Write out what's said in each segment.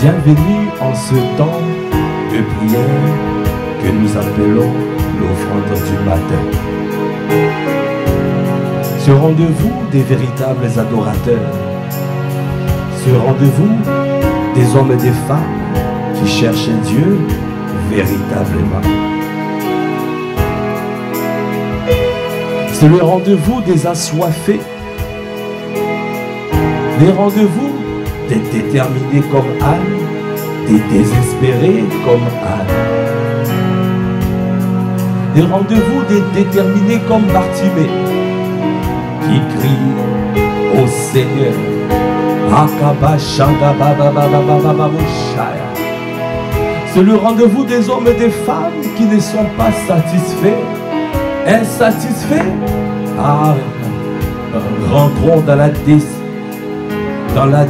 Bienvenue en ce temps de prière que nous appelons l'offrande du matin. Ce rendez-vous des véritables adorateurs, ce rendez-vous des hommes et des femmes qui cherchent Dieu véritablement. C'est le rendez-vous des assoiffés, les rendez-vous des déterminés comme Anne, des désespérés comme Anne, les rendez-vous des déterminés comme Bartimée, qui crie au Seigneur. C'est le rendez-vous des hommes et des femmes qui ne sont pas satisfaits, insatisfaits. Rentrons dans la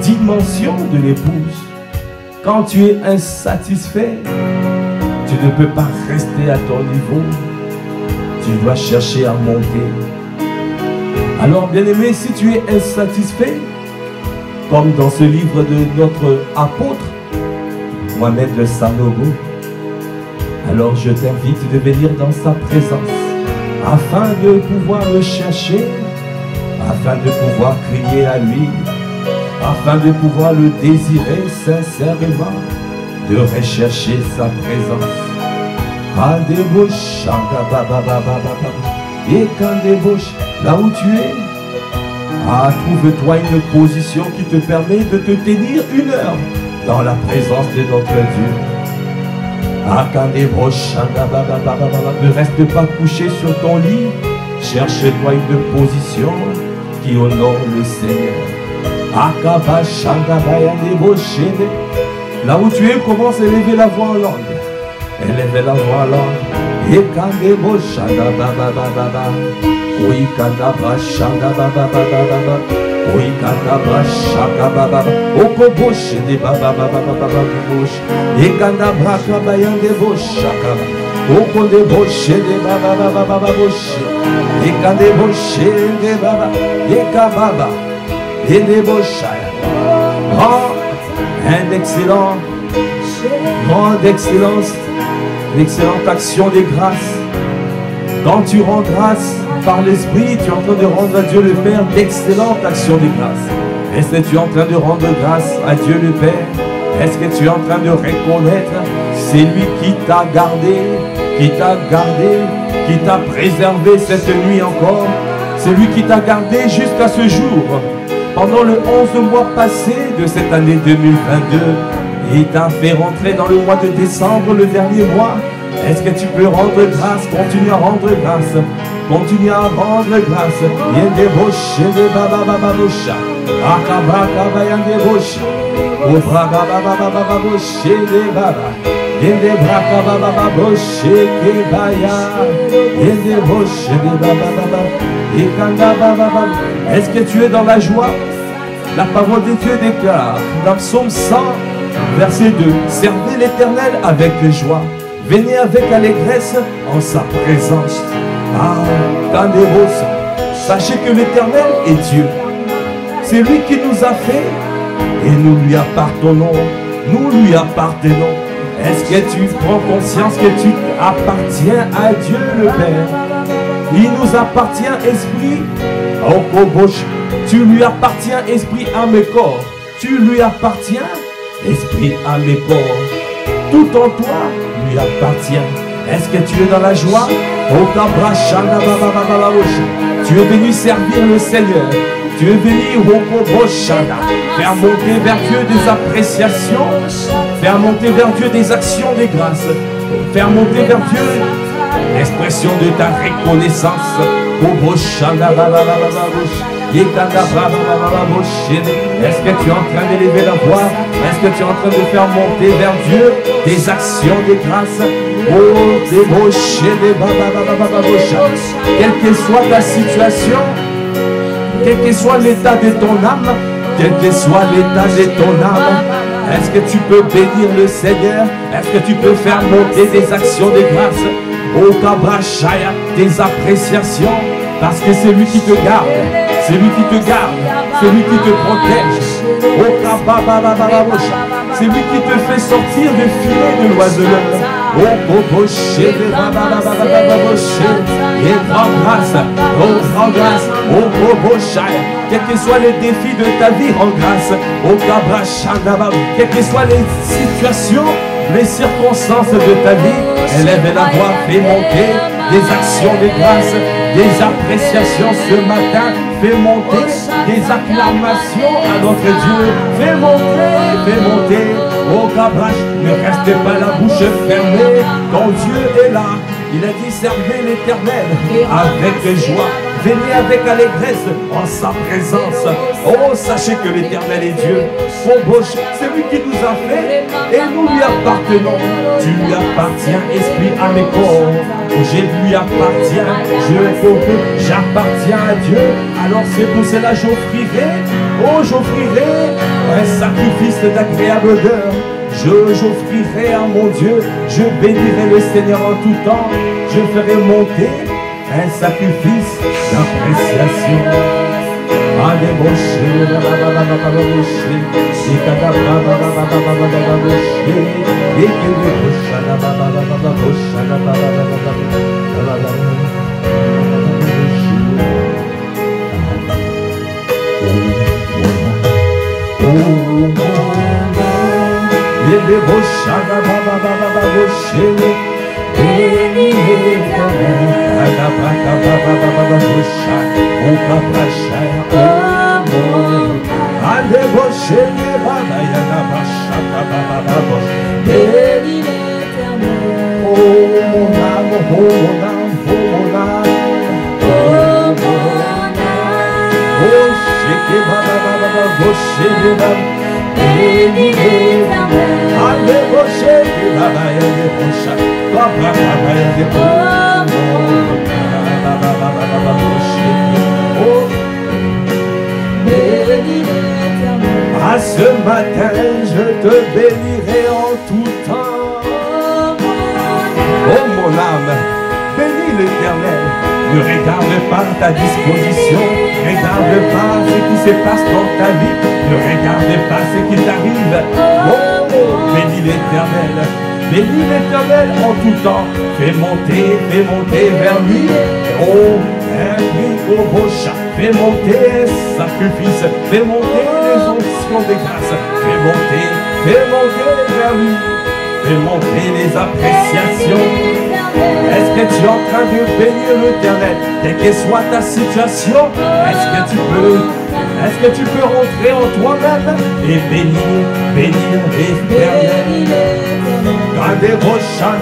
dimension de l'épouse. Quand tu es insatisfait, tu ne peux pas rester à ton niveau. Tu dois chercher à monter. Alors, bien-aimé, si tu es insatisfait, comme dans ce livre de notre apôtre, Mohamed le Sanogo, alors je t'invite de venir dans sa présence, afin de pouvoir le chercher, afin de pouvoir crier à lui, afin de pouvoir le désirer sincèrement, de rechercher sa présence. Et quand débauche, là où tu es, trouve-toi une position qui te permet de te tenir 1 heure dans la présence de notre Dieu. Ne reste pas couché sur ton lit, cherche-toi une position qui honore le Seigneur. Là où tu es, commence à élever la voix en langue. Élève la voix en langue. Et quand des oui, kadabra shaka baba baba, oui, kadabra shaka baba, okobosh de baba baba baba bosh, et kadabra kabayan de bosh shaka, oko de bosh de baba baba baba bosh, et kade bosh de baba, et kababa, et de boshaya. Grande excellence, l'excellente action des grâces. Quand tu rends grâce par l'Esprit, tu es en train de rendre à Dieu le Père d'excellentes actions de grâce. Est-ce que tu es en train de rendre grâce à Dieu le Père? Est-ce que tu es en train de reconnaître c'est lui qui t'a gardé, qui t'a préservé cette nuit encore? C'est lui qui t'a gardé jusqu'à ce jour. Pendant le 11 mois passé de cette année 2022, il t'a fait rentrer dans le mois de décembre, le dernier mois. Est-ce que tu peux rendre grâce? Continue à rendre grâce. Continue à rendre grâce. Yende boche de baba baba bosha. Akabaka bayande bosha. Obra baba baba boshe de baba. Yende braka baba boshe ke baya. Yende boshe de baba baba. Ekanda baba baba. Est-ce que tu es dans la joie? La parole de Dieu déclare dans Psaume 100, verset 2. Servez l'Éternel avec joie. Venez avec allégresse en sa présence. Sachez que l'Éternel est Dieu. C'est lui qui nous a fait et nous lui appartenons. Nous lui appartenons. Est-ce que tu prends conscience que tu appartiens à Dieu le Père? Il nous appartient, esprit. Tu lui appartiens, esprit, âme et corps. Tu lui appartiens, esprit, âme et corps. Tout en toi lui appartient. Est-ce que tu es dans la joie? Tu es venu servir le Seigneur. Tu es venu faire monter vers Dieu des appréciations, faire monter vers Dieu des actions de grâce, faire monter vers Dieu l'expression de ta reconnaissance. Est-ce que tu es en train d'élever la voix? Est-ce que tu es en train de faire monter vers Dieu des actions de grâce? Quelle que soit ta situation, quel que soit l'état de ton âme, quel que soit l'état de ton âme, est-ce que tu peux bénir le Seigneur? Est-ce que tu peux faire monter des actions de grâce? Au Kabrachaya, des appréciations, parce que c'est lui qui te garde, c'est lui qui te garde, c'est lui qui te protège. Au Kabababababosha. C'est lui qui te fait sortir du filet de l'oiseleur. Oh, boboché, et prends grâce, oh, prends grâce, oh, boboché. Quels que soient les défis de ta vie, rends grâce, oh, kabrachandaba. Quelles que soient les situations, les circonstances de ta vie, élève la voix, fais monter des actions de grâce, des appréciations ce matin, fais monter des acclamations à notre Dieu, fais monter, oh Gabrache, ne reste pas la bouche fermée, ton Dieu est là, il a dit servez l'Éternel avec joie, venez avec allégresse en sa présence, oh sachez que l'Éternel est Dieu, c'est lui qui nous a fait et nous lui appartenons, tu lui appartiens esprit, âme et corps, je lui appartiens, j'appartiens à Dieu, alors c'est pour cela j'offrirai un sacrifice d'agréable odeur, j'offrirai à mon Dieu, je bénirai le Seigneur en tout temps, je ferai monter un sacrifice d'appréciation. À ce matin, je te bénirai en tout temps. Oh mon âme, bénis l'Éternel. Ne regarde pas ta disposition, regarde pas ce qui se passe dans ta vie, ne regarde pas ce qui t'arrive. Oh, bénis l'Éternel. Bénis l'Éternel en tout temps. Fais monter vers lui. Oh, un prix au rocha. Fais monter un sacrifice. Fais monter les onction de grâce. Fais monter vers lui. Fais monter les appréciations. Est-ce que tu es en train de bénir l'Éternel? Quelle que soit ta situation, est-ce que tu peux rentrer en toi-même et bénir l'Éternel? Gardez vos chants,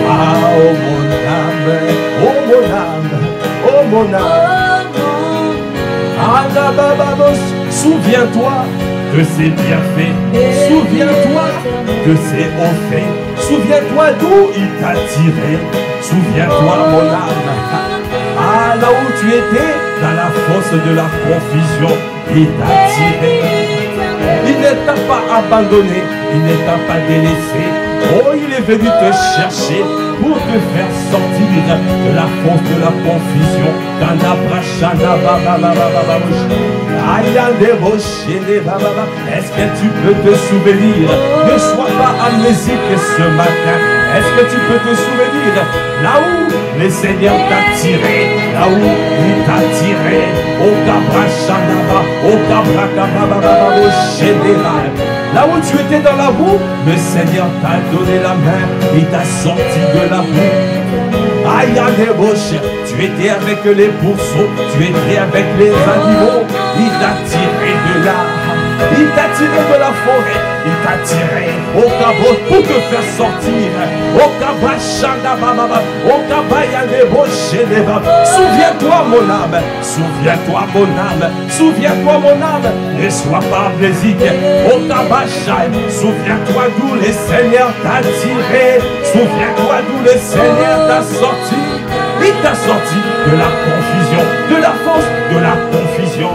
ah, oh mon âme, oh mon âme, oh mon âme. Souviens-toi de ses bienfaits, souviens-toi de ses hauts faits, souviens-toi d'où il t'a tiré, souviens-toi mon âme. Ah, là où tu étais, dans la fosse de la confusion, il t'a tiré. Il ne t'a pas abandonné, il ne t'a pas délaissé. Oh, il est venu te chercher pour te faire sortir de la fosse de la confusion. Est-ce que tu peux te souvenir? Ne sois pas amnésique ce matin. Est-ce que tu peux te souvenir là où le Seigneur t'a tiré, là où il t'a tiré, au Cabrachanaba, au Cabracababa, au général. Là où tu étais dans la boue, le Seigneur t'a donné la main, il t'a sorti de la boue. Aïe, tu étais avec les bourseaux, tu étais avec les animaux, il t'a tiré de là. Il t'a tiré de la forêt, il t'a tiré au cabot pour te faire sortir. Au cabachandababa, au cabayandebochédeba. Souviens-toi mon âme, souviens-toi mon âme, souviens-toi mon âme. Ne sois pas amnésique. Au cabachai, souviens-toi d'où le Seigneur t'a tiré. Souviens-toi d'où le Seigneur t'a sorti. Il t'a sorti de la confusion, de la force, de la confusion.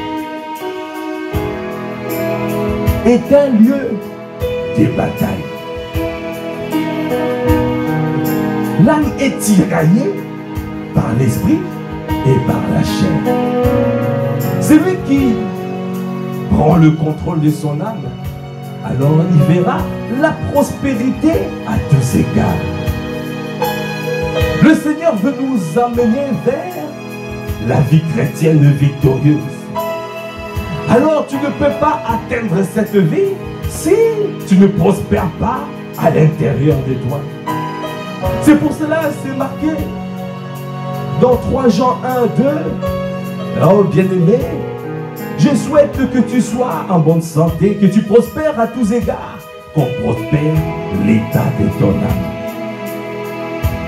est un lieu de bataille. L'âme est tiraillée par l'esprit et par la chair. Celui qui prend le contrôle de son âme, alors il verra la prospérité à tous égards. Le Seigneur veut nous amener vers la vie chrétienne victorieuse. Alors tu ne peux pas atteindre cette vie si tu ne prospères pas à l'intérieur de toi. C'est pour cela que c'est marqué dans 3 Jean 1, 2. Oh bien-aimé, je souhaite que tu sois en bonne santé, que tu prospères à tous égards, qu'on prospère l'état de ton âme.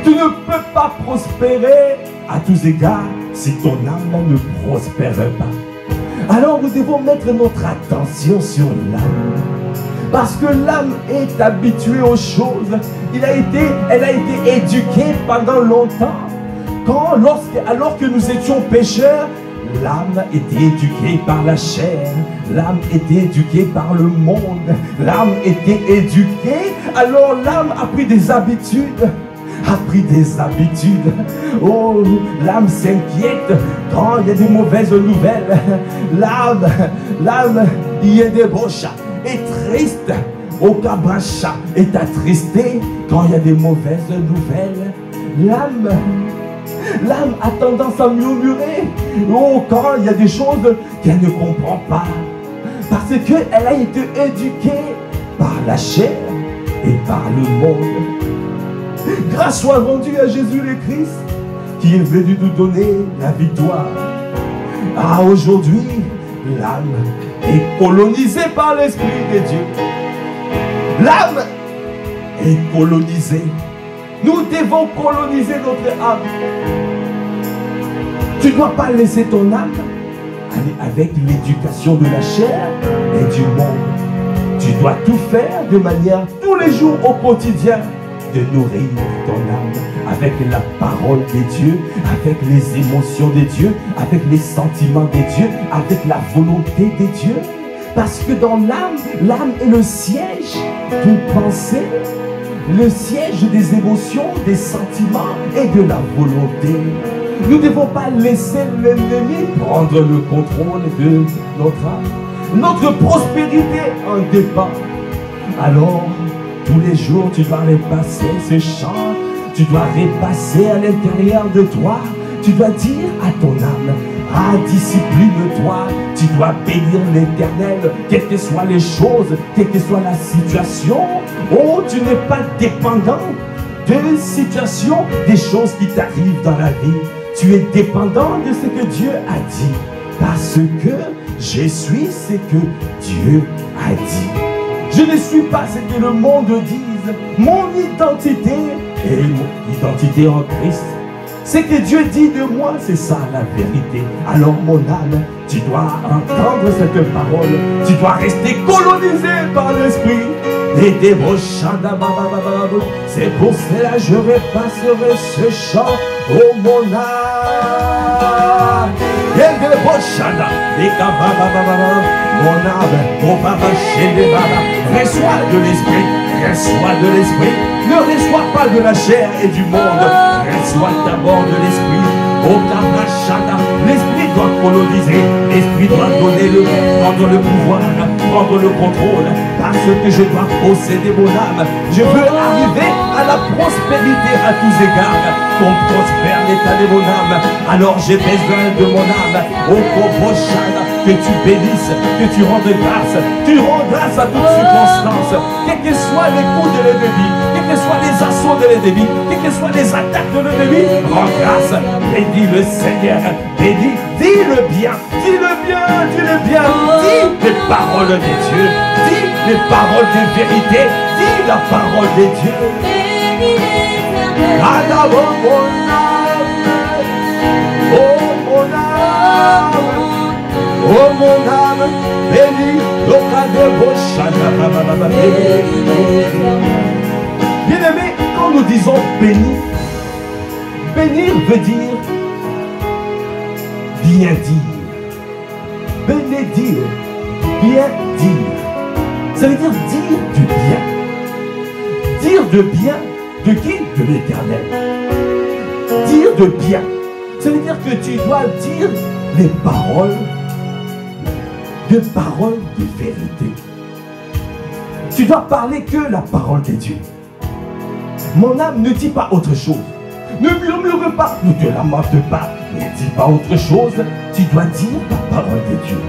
Tu ne peux pas prospérer à tous égards si ton âme ne prospère pas. Alors nous devons mettre notre attention sur l'âme. Parce que l'âme est habituée aux choses. Elle a été éduquée pendant longtemps. Alors que nous étions pécheurs, l'âme était éduquée par la chair. L'âme était éduquée par le monde. L'âme était éduquée. Alors l'âme a pris des habitudes. Oh, l'âme s'inquiète quand il y a des mauvaises nouvelles. L'âme, il y a des brochats, est triste. Au cabracha est attristé quand il y a des mauvaises nouvelles. L'âme a tendance à murmurer. Oh, quand il y a des choses qu'elle ne comprend pas. Parce qu'elle a été éduquée par la chair et par le monde. Grâce soit rendue à Jésus le Christ, qui est venu nous donner la victoire. Ah, aujourd'hui, l'âme est colonisée par l'Esprit de Dieu. L'âme est colonisée. Nous devons coloniser notre âme. Tu ne dois pas laisser ton âme aller avec l'éducation de la chair et du monde. Tu dois tout faire de manière tous les jours au quotidien de nourrir ton âme avec la parole de Dieu, avec les émotions de Dieu, avec les sentiments de Dieu, avec la volonté de Dieu. Parce que dans l'âme est le siège d'une pensée, le siège des émotions, des sentiments et de la volonté. Nous ne devons pas laisser l'ennemi prendre le contrôle de notre âme. Notre prospérité en dépend. Alors, tous les jours, tu dois repasser ce chant. Tu dois repasser à l'intérieur de toi. Tu dois dire à ton âme, ah, discipline-toi. Tu dois bénir l'Éternel, quelles que soient les choses, quelle que soit la situation. Oh, tu n'es pas dépendant de situations, des choses qui t'arrivent dans la vie. Tu es dépendant de ce que Dieu a dit. Parce que je suis ce que Dieu a dit. Je ne suis pas ce que le monde dise. Mon identité est mon identité en Christ. Ce que Dieu dit de moi, c'est ça la vérité. Alors mon âme, tu dois entendre cette parole. Tu dois rester colonisé par l'Esprit. C'est pour cela que je repasserai ce chant. Oh mon âme. Mon âme, mon papa, reçois de l'Esprit. Reçois de l'Esprit. Ne reçois pas de la chair et du monde. Reçois d'abord de l'Esprit. Oh Kamashana, l'Esprit doit coloniser. L'Esprit doit prendre le pouvoir, prendre le contrôle. Parce que je dois posséder mon âme. Je veux arriver à la prospérité à tous égards. Qu'on prospère l'état de mon âme. Alors j'ai besoin de mon âme. Oh Koboshana, que tu bénisses, que tu rendes grâce. Tu rends grâce à toutes circonstances. Quels que soient les coups de l'ennemi, quels que soient les assauts de l'ennemi, quelles que soient les attaques de l'ennemi, rends grâce. Bénis le Seigneur, bénis, dis le bien, dis le bien, dis le bien, dis les paroles de Dieu, dis les paroles de vérité, dis la parole de Dieu. Oh mon âme, oh mon âme, bénis bien-aimé, quand nous disons bénir, bénir veut dire bien dire. Bénédire, bien dire. Ça veut dire du bien. Dire de bien, de qui? De l'Éternel. Dire de bien. Ça veut dire que tu dois dire les paroles de vérité. Tu dois parler que la parole de Dieu. Mon âme ne dit pas autre chose. Ne murmure pas, ne te lamente pas, ne dis pas autre chose. Tu dois dire la parole de Dieu.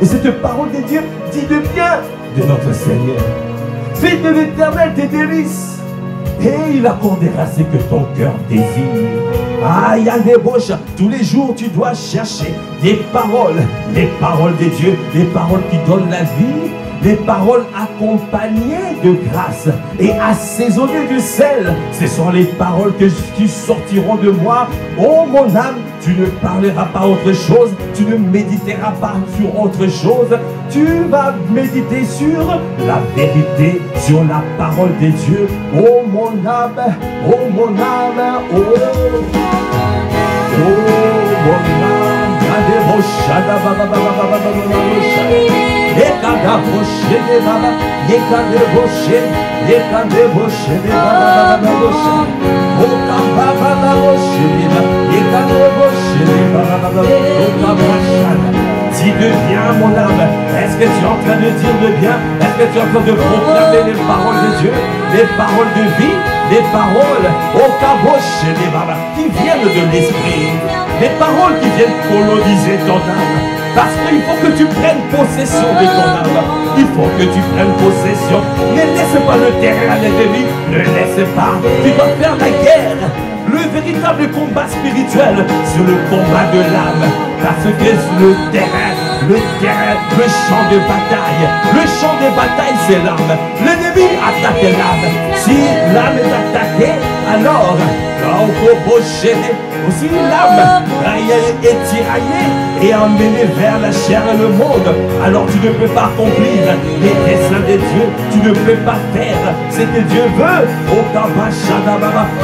Et cette parole de Dieu dit de bien de notre Seigneur. Fais de l'Éternel tes délices. Et il accordera ce que ton cœur désire. Ah, il y a des bouches. Tous les jours, tu dois chercher des paroles. Les paroles de Dieu, les paroles qui donnent la vie. Les paroles accompagnées de grâce et assaisonnées de sel. Ce sont les paroles qui sortiront de moi. Oh mon âme, tu ne parleras pas autre chose. Tu ne méditeras pas sur autre chose. Tu vas méditer sur la vérité, sur la parole de Dieu. Oh mon âme, oh mon âme, oh, oh mon âme. Dis de bien mon âme. Est-ce que tu es en train de dire de bien? Est-ce que tu es en train de proclamer les paroles de Dieu, les paroles de vie, les paroles qui viennent de l'esprit, les paroles qui viennent coloniser ton âme? Parce qu'il faut que tu prennes possession de ton âme. Il faut que tu prennes possession. Ne laisse pas le terrain à l'ennemi. Ne laisse pas. Tu dois faire la guerre. Le véritable combat spirituel sur le combat de l'âme. Parce que le terrain, le champ de bataille. Le champ de bataille, c'est l'âme. L'ennemi attaque l'âme. Si l'âme est attaquée, alors Aussi l'âme est tiraillée et emmenée vers la chair et le monde. Alors tu ne peux pas accomplir les desseins de Dieu. Tu ne peux pas faire ce que Dieu veut.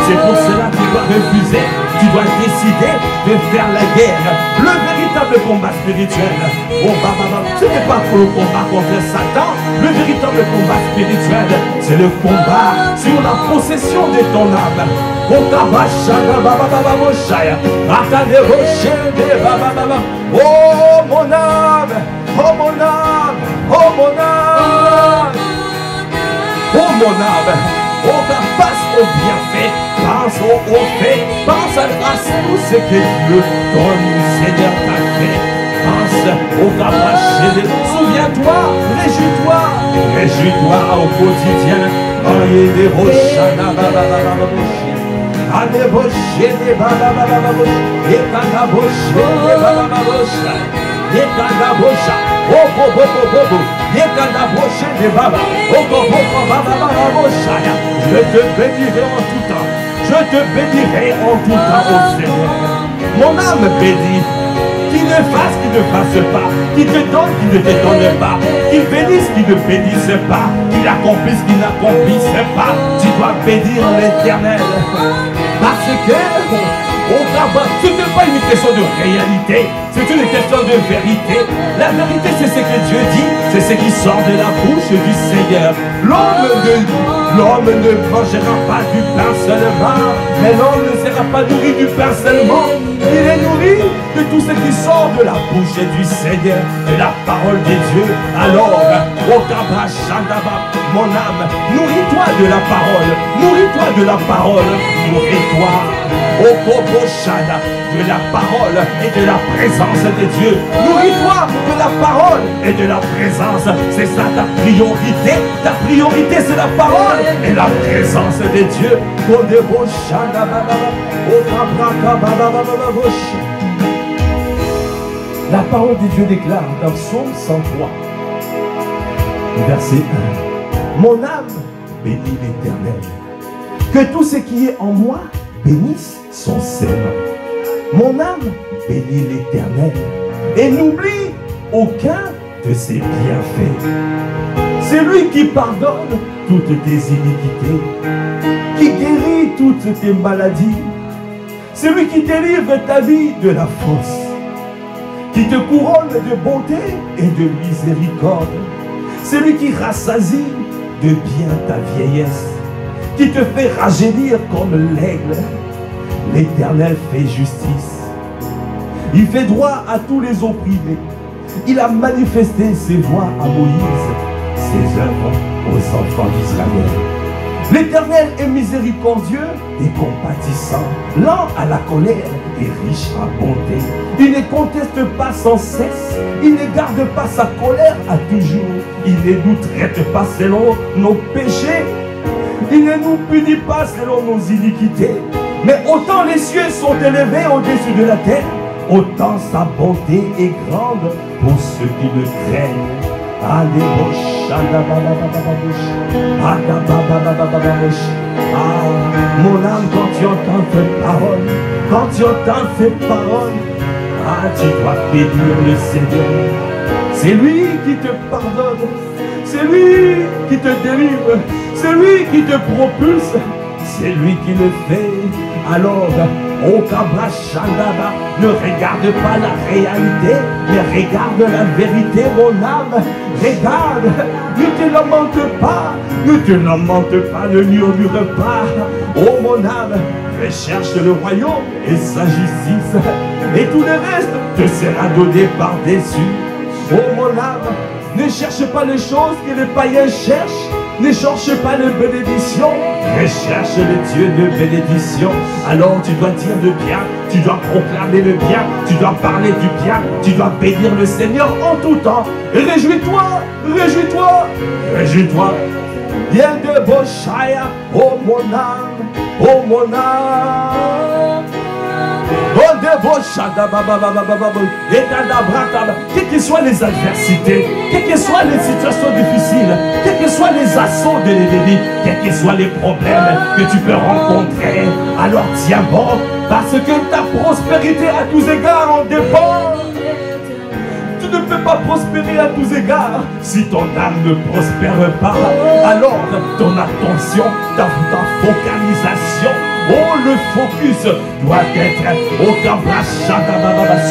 C'est pour cela que tu dois refuser. Tu dois décider de faire la guerre. Le véritable combat spirituel. Ce n'est pas pour le combat contre Satan. Le véritable combat spirituel, c'est le combat sur la possession de ton âme. Oh mon âme, oh mon âme, oh mon âme, oh mon âme, oh passe au bienfait, pense au fait, pense à tout ce que Dieu donne, Seigneur t'a fait. Pense au cabaché, souviens-toi, réjouis-toi, réjouis-toi au quotidien. Je te bénirai en tout temps. Je te bénirai en tout temps, ô Seigneur. Mon âme bénit. Qu'il ne fasse, qu'il ne fasse pas. Qu'il te donne, qu'il ne te donne pas. Qu'il bénisse, qu'il ne bénisse pas. Qu'il accomplisse, qu'il n'accomplisse pas. Tu dois bénir l'Éternel. Parce que ce n'est pas une question de réalité, c'est une question de vérité. La vérité, c'est ce que Dieu dit, c'est ce qui sort de la bouche du Seigneur. L'homme ne mangera pas du pain seulement, mais l'homme ne sera pas nourri du pain seulement. Il est nourri de tout ce qui sort de la bouche du Seigneur, de la parole de Dieu. Alors, mon âme, nourris-toi de la parole, nourris-toi de la parole, nourris-toi de la parole et de la présence de Dieu. Nourris-toi de la parole et de la présence. C'est ça ta priorité. Ta priorité, c'est la parole et la présence de Dieu. La parole de Dieu déclare dans Psaume 103, verset 1. Mon âme bénit l'Éternel. Que tout ce qui est en moi bénisse son Seigneur. Mon âme bénit l'Éternel et n'oublie aucun de ses bienfaits. C'est lui qui pardonne toutes tes iniquités, qui guérit toutes tes maladies. C'est lui qui délivre ta vie de la fosse, qui te couronne de bonté et de miséricorde. C'est lui qui rassasie de bien ta vieillesse, qui te fait rajeunir comme l'aigle. L'Éternel fait justice. Il fait droit à tous les opprimés. Il a manifesté ses voies à Moïse, ses œuvres aux enfants d'Israël. L'Éternel est miséricordieux et compatissant, lent à la colère et riche en bonté. Il ne conteste pas sans cesse, il ne garde pas sa colère à toujours. Il ne nous traite pas selon nos péchés, il ne nous punit pas selon nos iniquités. Mais autant les cieux sont élevés au-dessus de la terre, autant sa bonté est grande pour ceux qui le craignent. Mon âme, quand tu entends tes paroles, quand tu entends ces paroles, tu dois bénir le Seigneur. C'est lui qui te pardonne, c'est lui qui te délivre, c'est lui qui te propulse, c'est lui qui le fait. Alors, au Kabra Shandaba, ne regarde pas la réalité, mais regarde la vérité, mon âme. Regarde, ne te lamente pas, ne te lamente pas, ne murmure pas. Oh mon âme, recherche le royaume et sa justice, et tout le reste te sera donné par-dessus. Oh mon âme, ne cherche pas les choses que les païens cherchent. Ne cherche pas les bénédictions, recherche le Dieu de bénédiction. Alors tu dois dire le bien, tu dois proclamer le bien, tu dois parler du bien, tu dois bénir le Seigneur en tout temps. Et réjouis-toi, réjouis-toi, réjouis-toi. Viens de Boshaya, oh mon âme, oh mon âme. Quelles que soient les adversités, quelles que soient les situations difficiles, quelles que soient les les assauts de l'ennemi, quels que soient les problèmes que tu peux rencontrer, alors tiens bon, parce que ta prospérité à tous égards en dépend. Tu ne peux pas prospérer à tous égards si ton âme ne prospère pas. Alors ton attention, ta focalisation, oh, le focus doit être au Kabrashada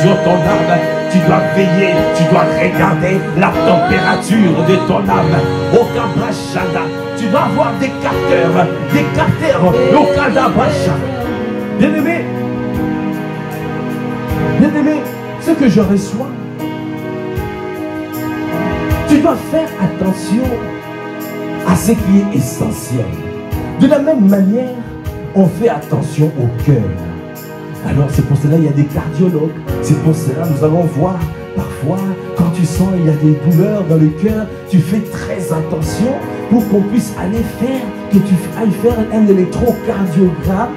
sur ton âme. Tu dois veiller, tu dois regarder la température de ton âme. Au Kabrashada, tu dois avoir des capteurs au Kadabrasha. Bien-aimé, ce que je reçois, tu dois faire attention à ce qui est essentiel. De la même manière, on fait attention au cœur. Alors c'est pour cela qu'il y a des cardiologues. C'est pour cela nous allons voir parfois quand tu sens il y a des douleurs dans le cœur, tu fais très attention pour qu'on puisse aller faire, que tu ailles faire un électrocardiogramme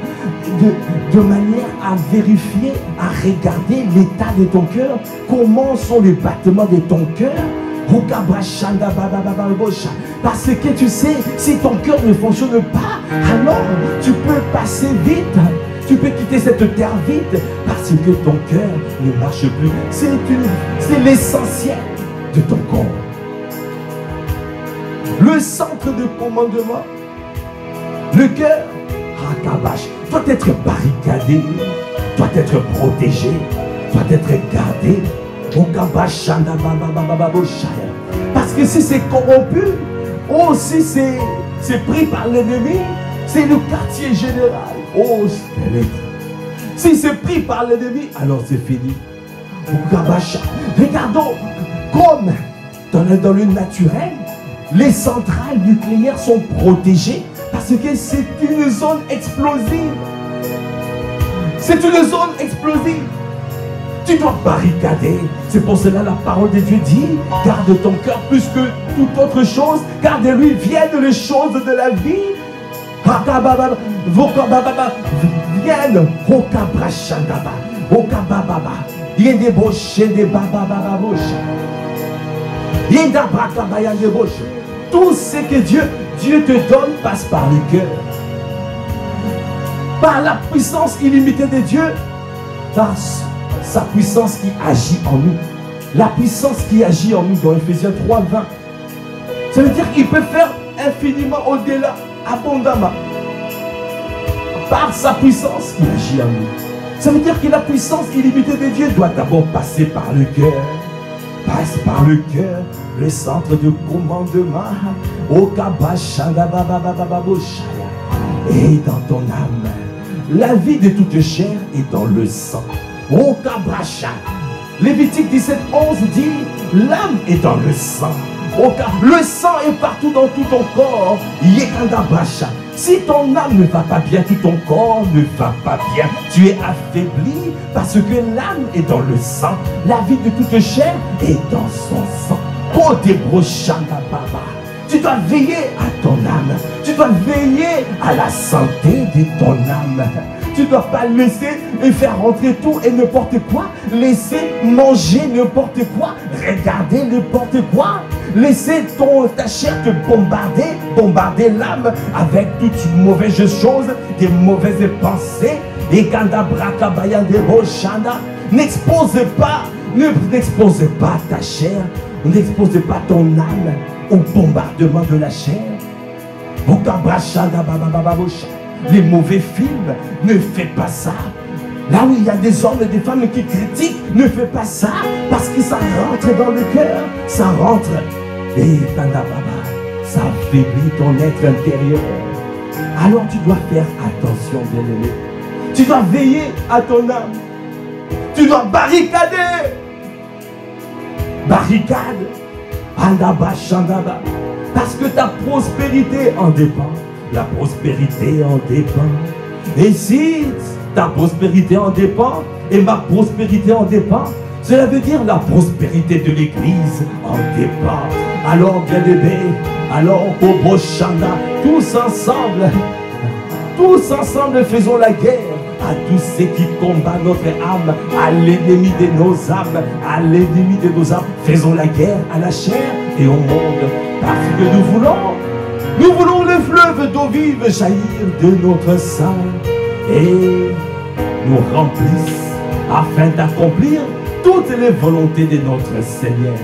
de manière à vérifier, à regarder l'état de ton cœur, comment sont les battements de ton cœur. Parce que tu sais, si ton cœur ne fonctionne pas, alors tu peux passer vite. Tu peux quitter cette terre vite parce que ton cœur ne marche plus. C'est l'essentiel de ton corps. Le centre de commandement, le cœur, doit être barricadé, doit être protégé, doit être gardé. Parce que si c'est corrompu, ou si c'est pris par l'ennemi, c'est le quartier général. Oh, si c'est pris par l'ennemi, alors c'est fini. Regardons comme dans le naturel, les centrales nucléaires sont protégées parce que c'est une zone explosive. C'est une zone explosive. Tu dois barricader. C'est pour cela la parole de Dieu dit, garde ton cœur plus que toute autre chose, car de lui viennent les choses de la vie. Viennent tout ce que Dieu te donne passe par le cœur. Par la puissance illimitée de Dieu, par sa puissance qui agit en nous. La puissance qui agit en nous dans Ephésiens 3, 20. Ça veut dire qu'il peut faire infiniment au-delà, abondamment. Par sa puissance qui agit en nous. Ça veut dire que la puissance illimitée de Dieu doit d'abord passer par le cœur. Passe par le cœur, le centre de commandement. Et dans ton âme, la vie de toute chair est dans le sang. Lévitique 17, 11 dit, l'âme est dans le sang. Le sang est partout dans tout ton corps. Si ton âme ne va pas bien, tout ton corps ne va pas bien. Tu es affaibli parce que l'âme est dans le sang. La vie de toute chair est dans son sang. Tu dois veiller à ton âme. Tu dois veiller à la santé de ton âme. Tu ne dois pas laisser et faire rentrer tout et n'importe quoi. Laisser manger n'importe quoi. Regarder n'importe quoi. Laisser ta chair te bombarder l'âme avec toutes mauvaises choses, des mauvaises pensées. Et n'expose pas ta chair, n'expose pas ton âme au bombardement de la chair. Les mauvais films, ne fais pas ça. Là où il y a des hommes et des femmes qui critiquent, ne fais pas ça, parce que ça rentre dans le cœur, ça rentre. Et ça affaiblit ton être intérieur. Alors tu dois faire attention, bien-aimé. Tu dois veiller à ton âme. Tu dois barricader. Barricade. Parce que ta prospérité en dépend. La prospérité en dépend. Et si ta prospérité en dépend, et ma prospérité en dépend, cela veut dire la prospérité de l'Église en dépend. Alors, bien-aimé, alors, Boboshana, tous ensemble faisons la guerre à tous ceux qui combattent notre âme, à l'ennemi de nos âmes, à l'ennemi de nos âmes. Faisons la guerre à la chair et au monde, parce que nous voulons Nous voulons le fleuve d'eau vive jaillir de notre sein et nous remplisse afin d'accomplir toutes les volontés de notre Seigneur.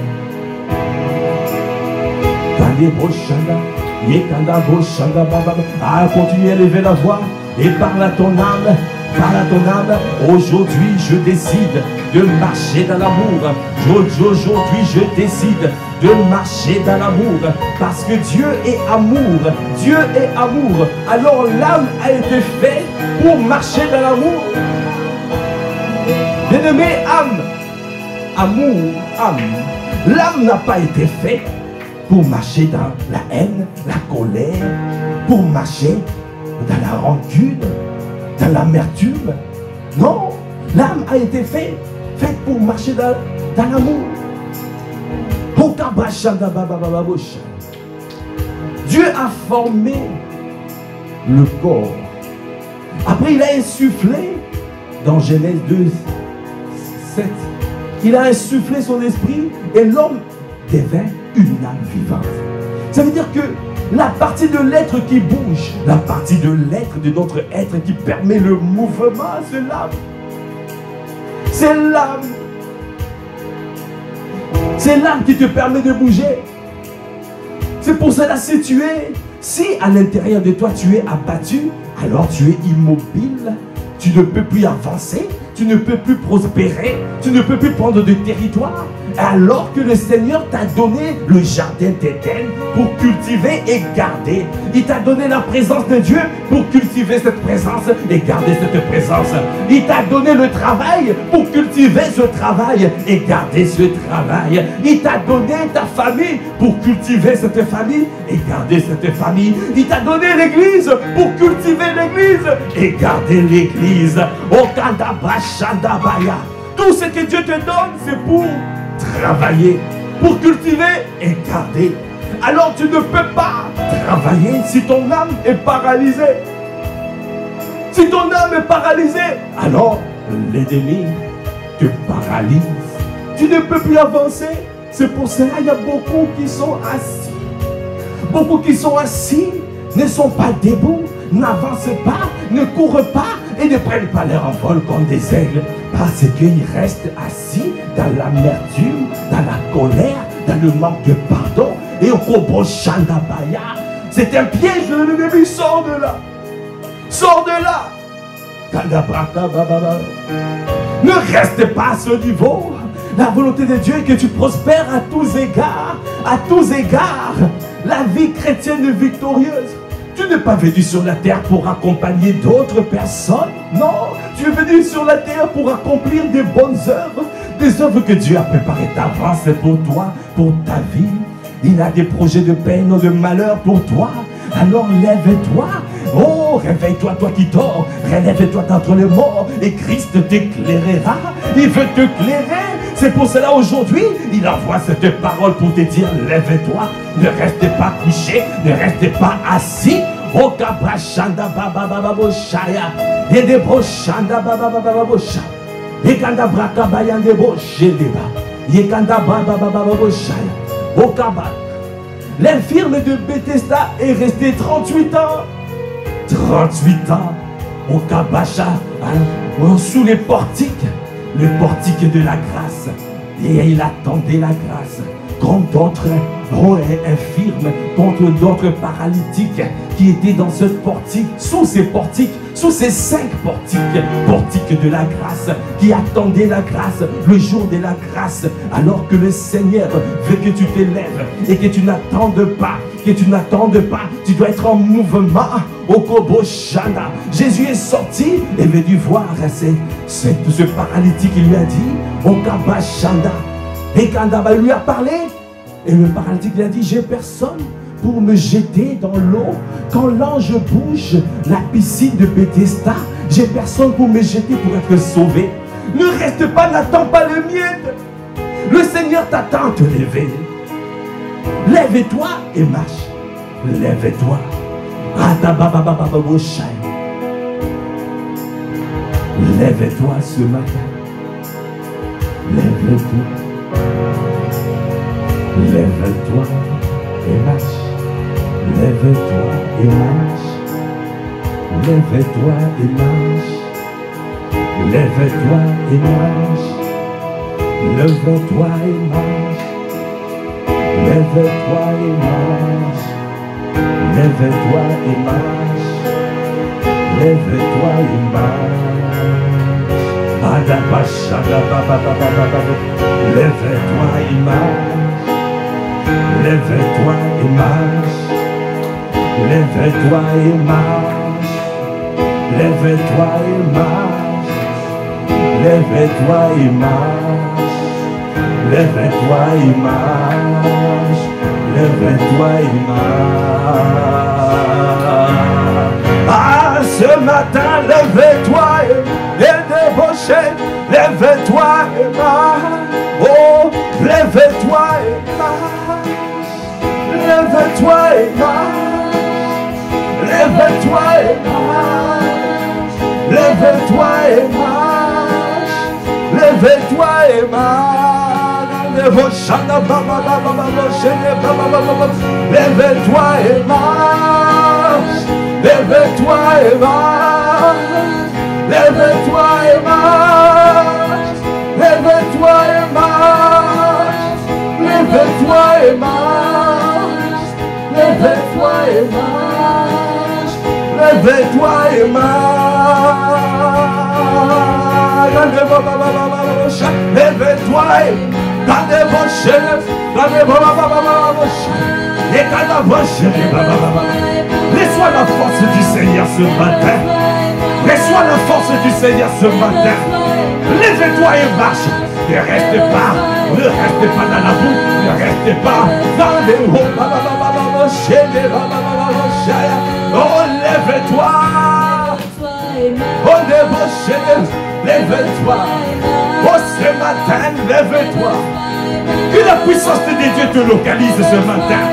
Continue à élever la voix et parle à ton âme. Parle à ton âme. Aujourd'hui, je décide de marcher dans l'amour. Aujourd'hui, je décide de marcher dans l'amour. Parce que Dieu est amour. Dieu est amour. Alors l'âme a été faite pour marcher dans l'amour. Bien-aimé, âme. Amour, âme. L'âme n'a pas été faite pour marcher dans la haine, la colère, pour marcher dans la rancune, dans l'amertume. Non, l'âme a été faite pour marcher dans l'amour. Dieu a formé le corps. Après, il a insufflé dans Genèse 2, 7. Il a insufflé son esprit et l'homme devint une âme vivante. Ça veut dire que la partie de l'être qui bouge, la partie de l'être, de notre être qui permet le mouvement, c'est l'âme. C'est l'âme. C'est l'âme qui te permet de bouger. C'est pour cela, si à l'intérieur de toi tu es abattu, alors tu es immobile, tu ne peux plus avancer, tu ne peux plus prospérer, tu ne peux plus prendre de territoire, alors que le Seigneur t'a donné le jardin d'Éden pour cultiver et garder. Il t'a donné la présence de Dieu pour cultiver cette présence et garder cette présence. Il t'a donné le travail pour cultiver ce travail et garder ce travail. Il t'a donné ta famille pour cultiver cette famille et garder cette famille. Il t'a donné l'église pour cultiver l'église et garder l'église. Tout ce que Dieu te donne, c'est pour travailler, pour cultiver et garder. Alors tu ne peux pas travailler si ton âme est paralysée. Si ton âme est paralysée, alors l'ennemi te paralyse. Tu ne peux plus avancer. C'est pour cela qu'il y a beaucoup qui sont assis. Beaucoup qui sont assis ne sont pas debout, n'avancent pas, ne courent pas et ne prennent pas leur envol comme des aigles. Parce qu'ils restent assis dans l'amertume, dans la colère, dans le manque de pardon. Et au Kobo Shandabaya, c'est un piège de l'ennemi. Sors de là. Sors de là. Ne reste pas à ce niveau. La volonté de Dieu est que tu prospères à tous égards. À tous égards. La vie chrétienne est victorieuse. Tu n'es pas venu sur la terre pour accompagner d'autres personnes. Non, tu es venu sur la terre pour accomplir des bonnes œuvres. Des œuvres que Dieu a préparées d'avance pour toi, pour ta vie. Il a des projets de peine ou de malheur pour toi. Alors lève-toi. Oh, réveille-toi, toi qui dors. Relève-toi d'entre les morts et Christ t'éclairera. Il veut t'éclairer. C'est pour cela aujourd'hui, il envoie cette parole pour te dire, lève-toi, ne restez pas couché, ne restez pas assis. Oh, Kabrashanda Baba Baba Boshaya, et des Broshanda Baba Baba Bosha, et Kanda Braka Bayande Bosheleba, et Kanda Baba Baba Boshaya, oh Kaba. L'infirme de Bethesda est resté 38 ans. 38 ans, au Kabasha, sous les portiques. Le portique de la grâce. Et il attendait la grâce. Comme d'autres infirmes, contre d'autres paralytiques qui étaient dans ce portique, sous ces portiques, sous ces 5 portiques, portiques de la grâce, qui attendaient la grâce, le jour de la grâce, alors que le Seigneur veut que tu t'élèves et que tu n'attendes pas, tu dois être en mouvement. Au Kobo Shana, Jésus est sorti et venu voir ce paralytique. Il lui a dit, au Kaba Shanda, et Kandaba lui a parlé, et le paralytique lui a dit, j'ai personne pour me jeter dans l'eau. Quand l'ange bouge la piscine de Bethesda, j'ai personne pour me jeter pour être sauvé. Ne reste pas, n'attends pas le miettes. Le Seigneur t'attend à te lever. Lève-toi et marche. Lève-toi. Lève-toi ce matin. Lève-toi. Lève-toi et marche. Lève-toi et marche. Lève-toi et marche. Lève-toi et marche. Lève-toi et marche. Lève-toi et marche. Lève-toi et marche. Lève-toi et marche. Lève-toi et marche. Lève-toi et marche. Lève-toi et marche. Lève-toi et marche. Lève-toi et marche. Lève-toi et marche. Lève-toi et marche. Ah, ce matin, lève-toi et débauchez. Lève-toi et marche. Oh, lève-toi et marche. Lève-toi et marche. Lève-toi et marche. Lève-toi et marche. Lève-toi et marche. Lève-toi et marche. Lève-toi et marche. Lève-toi et marche. Lève-toi et marche. Lève-toi et marche. Lève-toi et marche. Lève-toi et marche. Lève-toi et reçois la force du Seigneur ce matin. Reçois la force du Seigneur ce matin. Lève-toi et marche. Ne reste pas dans la boue. Ne reste pas dans les hauts. Oh, lève-toi. Oh, lève-toi. Oh, ce matin, lève-toi. Que la puissance de Dieu te localise ce matin.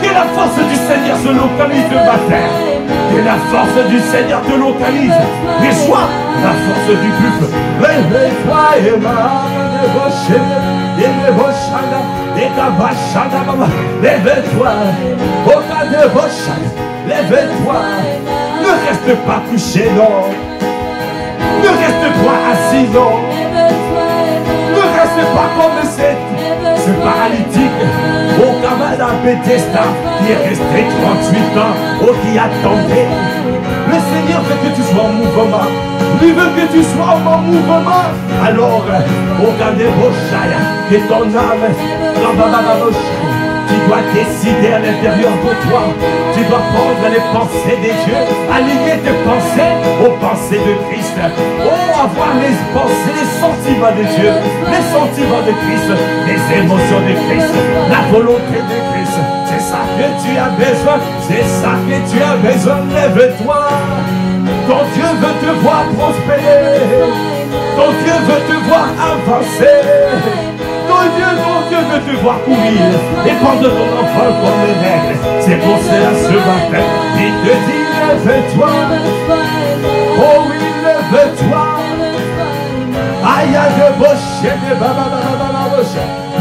Que la force du Seigneur se localise ce matin. Que la force du Seigneur te localise. Reçois la force du buffle. Lève-toi et lève-toi. Lève-toi. Ne reste pas couché, non. Ne reste pas assis, non. Ne reste pas comme ce paralytique au cabane à Bethesda qui est resté 38 ans, qui attendait. Le Seigneur veut que tu sois en mouvement. Il veut que tu sois en mouvement. Alors, regardez vos chaya, que ton âme, tu dois décider à l'intérieur de toi. Tu dois prendre les pensées des dieux, aligner tes pensées aux pensées de Christ. Oh, avoir les pensées, les sentiments de Dieu, les sentiments de Christ, les émotions de Christ, la volonté de Christ. C'est ça que tu as besoin. C'est ça que tu as besoin. Lève-toi. Ton Dieu veut te voir prospérer. Ton Dieu veut te voir avancer. Ton Dieu veut te voir courir et prendre ton enfant comme les règles. C'est pour cela ce matin, il te dit lève-toi. Oh oui, lève-toi. Aïe, de boucher, de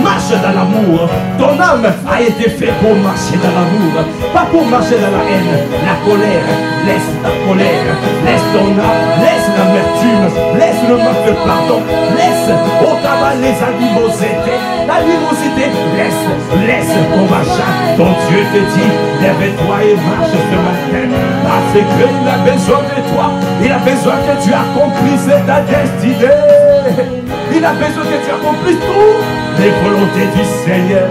marche dans l'amour. Ton âme a été faite pour marcher dans l'amour, pas pour marcher dans la haine, la colère. Laisse ta colère, laisse ton âme, laisse l'amertume, laisse le manque de pardon, laisse au travail les animosités, l'animosité, laisse ton machin. Ton Dieu te dit, lève-toi et marche ce matin, parce qu'il a besoin de toi, il a besoin que tu accomplisses ta destinée. Il a besoin que tu accomplisses toutes les volontés du Seigneur.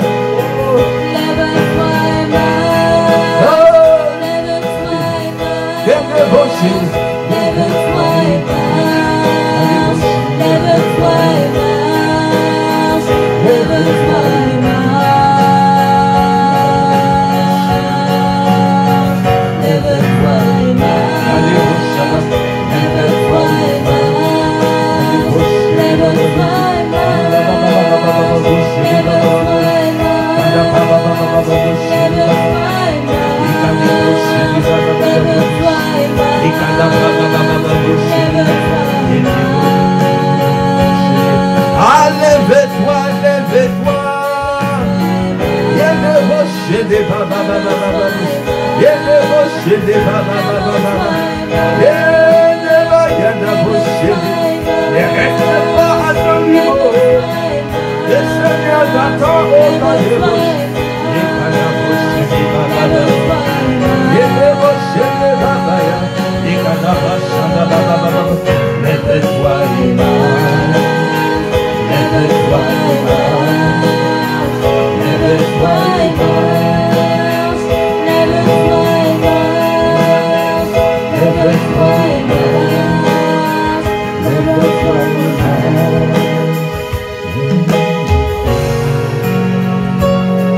Ne reste pas à ton niveau. Le Seigneur t'attend au bas de bouche. Lève-toi, Imam. Lève-toi, Imam. Lève-toi, Imam. Lève-toi, Imam.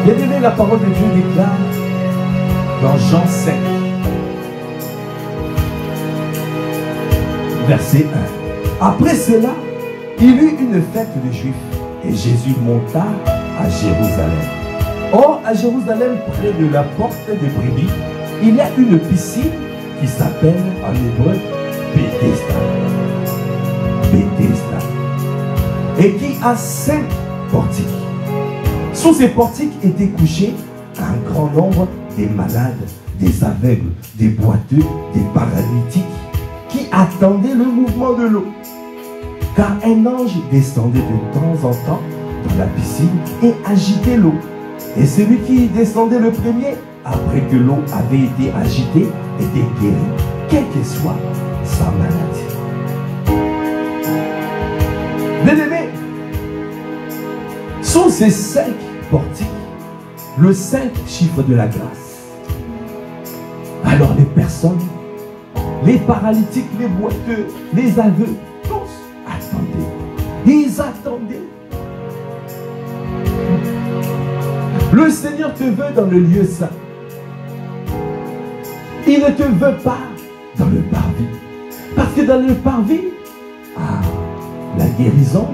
Bien aimé, la parole de Dieu déclare dans Jean 5, verset 1. Après cela, il eut une fête de Juifs et Jésus monta à Jérusalem. Or, à Jérusalem, près de la porte des brebis, il y a une piscine qui s'appelle en hébreu Bethesda. Bethesda. Et qui a 5 portiques. Sous ces portiques étaient couchés un grand nombre des malades, des aveugles, des boiteux, des paralytiques, qui attendaient le mouvement de l'eau. Car un ange descendait de temps en temps dans la piscine et agitait l'eau. Et celui qui descendait le premier, après que l'eau avait été agitée, était guéri, quelle que soit sa maladie. Bien-aimés, sous ces 5 portiques, le 5 chiffre de la grâce. Alors les personnes, les paralytiques, les boiteux, les aveugles, tous attendaient. Ils attendaient. Le Seigneur te veut dans le lieu saint. Il ne te veut pas dans le parvis. Parce que dans le parvis, la guérison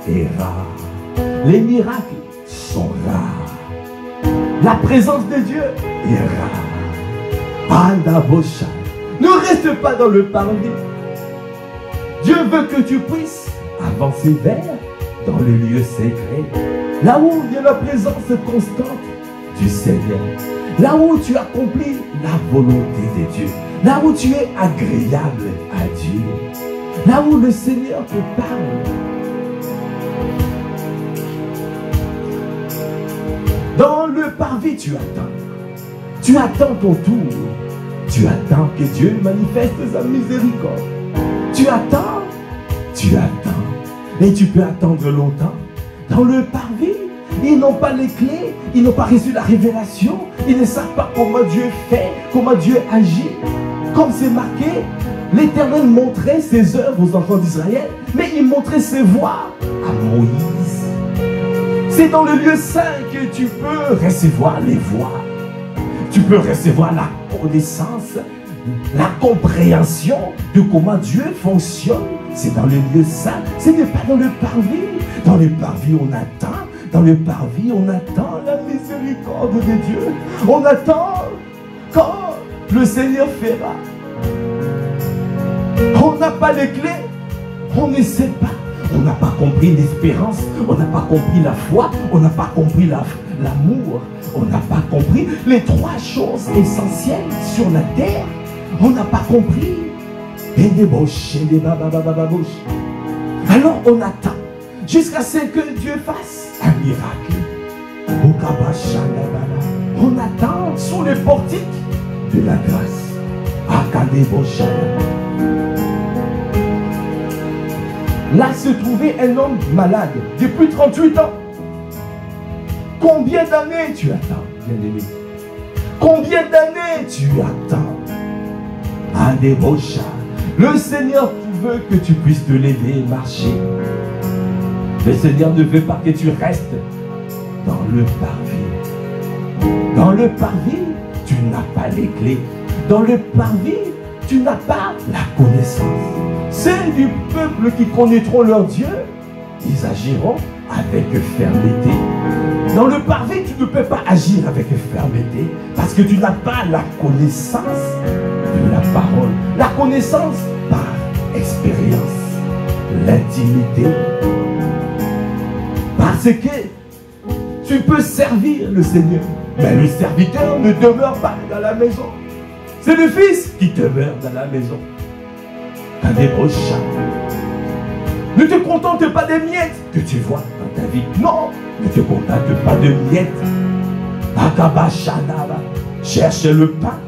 est rare. Les miracles sont rares. La présence de Dieu est rare. Andabosha. Ne reste pas dans le parvis. Dieu veut que tu puisses avancer vers dans le lieu sacré. Là où il y a la présence constante du Seigneur. Là où tu accomplis la volonté de Dieu. Là où tu es agréable à Dieu. Là où le Seigneur te parle. Dans le parvis, tu attends. Tu attends ton tour. Tu attends que Dieu manifeste sa miséricorde. Tu attends. Tu attends. Et tu peux attendre longtemps. Dans le parvis, ils n'ont pas les clés. Ils n'ont pas reçu la révélation. Ils ne savent pas comment Dieu fait, comment Dieu agit. Comme c'est marqué, l'Éternel montrait ses œuvres aux enfants d'Israël, mais il montrait ses voies à Moïse. C'est dans le lieu saint que tu peux recevoir les voies. Tu peux recevoir la connaissance, la compréhension de comment Dieu fonctionne. C'est dans le lieu saint, ce n'est pas dans le parvis. Dans le parvis, on attend. Dans le parvis, on attend la miséricorde de Dieu. On attend quand le Seigneur fera. On n'a pas les clés. On ne sait pas. On n'a pas compris l'espérance. On n'a pas compris la foi. On n'a pas compris l'amour. On n'a pas compris les 3 choses essentielles sur la terre. On n'a pas compris. Alors on attend jusqu'à ce que Dieu fasse un miracle. On attend sous le portique de la grâce. Là se trouvait un homme malade depuis 38 ans. Combien d'années tu attends, bien-aimé? Combien d'années tu attends? Le Seigneur veut que tu puisses te lever et marcher. Le Seigneur ne veut pas que tu restes dans le parvis. Dans le parvis, tu n'as pas les clés. Dans le parvis, tu n'as pas la connaissance. Ceux du peuple qui connaîtront leur Dieu, ils agiront avec fermeté. Dans le parvis, tu ne peux pas agir avec fermeté parce que tu n'as pas la connaissance de la parole. La connaissance par expérience, l'intimité. Parce que tu peux servir le Seigneur, mais le serviteur ne demeure pas dans la maison. C'est le Fils qui demeure dans la maison. Ne te contente pas des miettes que tu vois dans ta vie. Non, ne te contente pas de miettes. Cherche le pain.